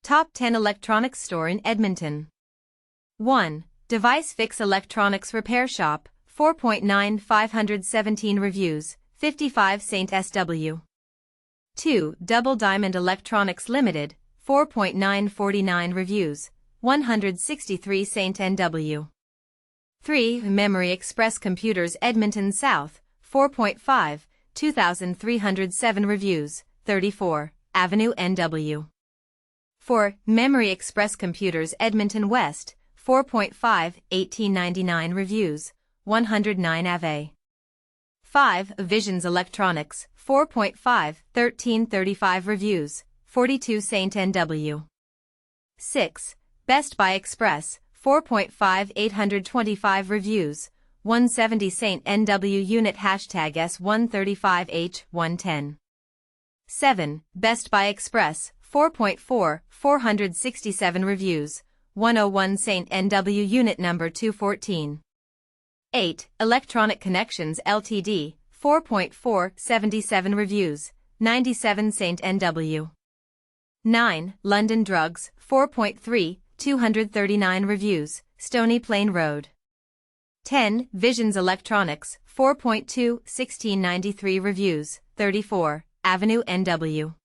Top 10 Electronics Store in Edmonton. 1. Device Fix Electronics Repair Shop, 4.9 517 reviews, 55 St. SW. 2. Double Diamond Electronics Ltd, 4.9 49 reviews, 163 St. NW. 3. Memory Express Computers Edmonton South, 4.5, 2,307 reviews, 34, Ave NW. 4. Memory Express Computers Edmonton West, 4.5, 1899 reviews, 109 Ave. 5. Visions Electronics, 4.5, 1335 reviews, 42 St. NW. 6. Best Buy Express, 4.5 825 reviews, 170 St. NW unit #S135H110. 7. Best Buy Express, 4.4 467 reviews, 101 St. NW unit number 214. 8. Electronic Connections Ltd, 4.4 77 reviews, 97 St. NW. 9. London Drugs, 4.3 239 reviews, Stony Plain Road. 10. Visions Electronics, 4.2 1693 reviews, 34, Ave NW.